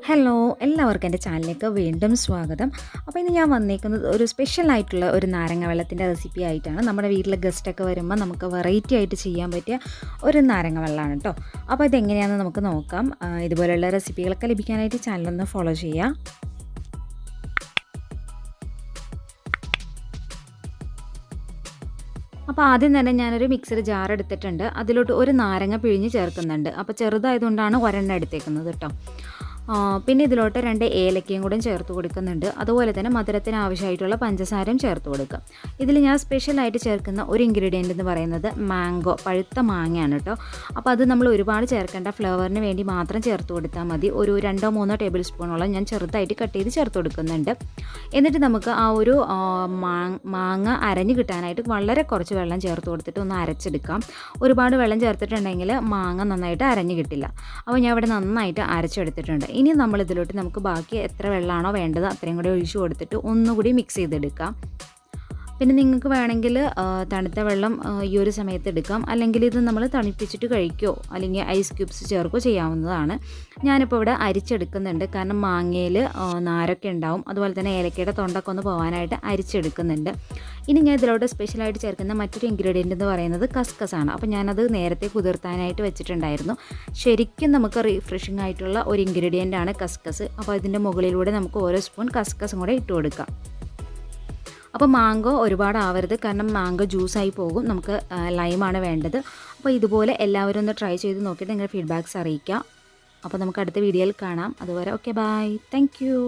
Hello എല്ലാവർക്കും എൻ്റെ ചാനലിലേക്ക് വീണ്ടും സ്വാഗതം. അപ്പോൾ ഇന്ന് ഞാൻ വന്നേക്കുന്നത് ഒരു സ്പെഷ്യൽ ആയിട്ടുള്ള ഒരു നാരങ്ങ വെള്ളത്തിൻ്റെ റെസിപ്പി ആയിട്ടാണ്. നമ്മുടെ വീട്ടിൽ ഗസ്റ്റൊക്കെ വരുമ്പോൾ നമുക്ക് വെറൈറ്റി ആയിട്ട് ചെയ്യാൻ പറ്റിയ ഒരു നാരങ്ങ വെള്ളമാണ് കേട്ടോ. അപ്പോൾ ഇതെങ്ങനെയാണെന്ന് നമുക്ക് നോക്കാം. ഇതുപോലെയുള്ള റെസിപ്പികളൊക്കെ ലഭിക്കാനായിട്ട് ചാനലൊന്ന് ഫോളോ ചെയ്യുക. അപ്പോൾ ആദ്യം തന്നെ ഞാനൊരു മിക്സർ ജാർ എടുത്തിട്ടുണ്ട്. അതിലോട്ട് ഒരു നാരങ്ങ പിഴിഞ്ഞ് ചേർക്കുന്നുണ്ട്. അപ്പോൾ ചെറുതായതുകൊണ്ടാണ് ഒരെണ്ണം എടുത്തേക്കുന്നത് കേട്ടോ. പിന്നെ ഇതിലോട്ട് 2 ഏലക്കയും കൂടെ ചേർത്ത് കൊടുക്കുന്നുണ്ട്. അതുപോലെ തന്നെ മധുരത്തിന് ആവശ്യമായിട്ടുള്ള പഞ്ചസാരയും ചേർത്ത് കൊടുക്കുക. ഇതിൽ ഞാൻ സ്പെഷ്യലായിട്ട് ചേർക്കുന്ന ഒരു ഇൻഗ്രീഡിയൻ്റ് എന്ന് പറയുന്നത് മാംഗോ, പഴുത്ത മാങ്ങയാണ് കേട്ടോ. അപ്പോൾ അത് നമ്മൾ ഒരുപാട് ചേർക്കേണ്ട, ഫ്ലേവറിന് വേണ്ടി മാത്രം ചേർത്ത് കൊടുത്താൽ മതി. ഒരു 2-3 ടേബിൾ സ്പൂണോളം ഞാൻ ചെറുതായിട്ട് കട്ട് ചെയ്ത് ചേർത്ത് കൊടുക്കുന്നുണ്ട്. എന്നിട്ട് നമുക്ക് ആ ഒരു മാങ്ങ അരഞ്ഞ് കിട്ടാനായിട്ട് വളരെ കുറച്ച് വെള്ളം ചേർത്ത് കൊടുത്തിട്ട് ഒന്ന് അരച്ചെടുക്കാം. ഒരുപാട് വെള്ളം ചേർത്തിട്ടുണ്ടെങ്കിൽ മാങ്ങ നന്നായിട്ട് അരഞ്ഞ് കിട്ടില്ല. അപ്പോൾ ഞാൻ ഇവിടെ നന്നായിട്ട് അരച്ചെടുത്തിട്ടുണ്ട്. ഇനി നമ്മൾ ഇതിലോട്ട് നമുക്ക് ബാക്കി എത്ര വെള്ളമാണോ വേണ്ടത് അത്രയും കൂടി ഒഴിച്ചു കൊടുത്തിട്ട് ഒന്നുകൂടി മിക്സ് ചെയ്തെടുക്കാം. പിന്നെ നിങ്ങൾക്ക് വേണമെങ്കിൽ തണുത്ത വെള്ളം ഈ ഒരു സമയത്ത് എടുക്കാം, അല്ലെങ്കിൽ ഇത് നമ്മൾ തണുപ്പിച്ചിട്ട് കഴിക്കുകയോ അല്ലെങ്കിൽ ഐസ് ക്യൂബ്സ് ചേർക്കുകയോ ചെയ്യാവുന്നതാണ്. ഞാനിപ്പോൾ ഇവിടെ അരിച്ചെടുക്കുന്നുണ്ട്, കാരണം മാങ്ങയിൽ നാരൊക്കെ ഉണ്ടാവും. അതുപോലെ തന്നെ ഏലക്കയുടെ തൊണ്ടൊക്കെ ഒന്ന് പോകാനായിട്ട് അരിച്ചെടുക്കുന്നുണ്ട്. ഇനി ഞാൻ ഇതിലോട്ട് സ്പെഷ്യലായിട്ട് ചേർക്കുന്ന മറ്റൊരു ഇൻഗ്രീഡിയൻ്റ് എന്ന് പറയുന്നത് കസ്കസാണ്. അപ്പോൾ ഞാനത് നേരത്തെ കുതിർത്താനായിട്ട് വെച്ചിട്ടുണ്ടായിരുന്നു. ശരിക്കും നമുക്ക് റിഫ്രഷിംഗ് ആയിട്ടുള്ള ഒരു ഇൻഗ്രീഡിയൻ്റാണ് കസ്കസ്. അപ്പോൾ ഇതിൻ്റെ മുകളിലൂടെ നമുക്ക് ഓരോ സ്പൂൺ കസ്കസും കൂടെ ഇട്ട് കൊടുക്കാം. അപ്പോൾ മാംഗോ ഒരുപാട് ആവരുത്, കാരണം മാംഗോ ജ്യൂസായി പോകും. നമുക്ക് ലൈമാണ് വേണ്ടത്. അപ്പോൾ ഇതുപോലെ എല്ലാവരും ഒന്ന് ട്രൈ ചെയ്ത് നോക്കിയിട്ട് നിങ്ങളുടെ ഫീഡ്ബാക്ക്സ് അറിയിക്കാം. അപ്പോൾ നമുക്ക് അടുത്ത വീഡിയോയിൽ കാണാം. അതുവരെ ഓക്കെ, ബൈ, താങ്ക് യു.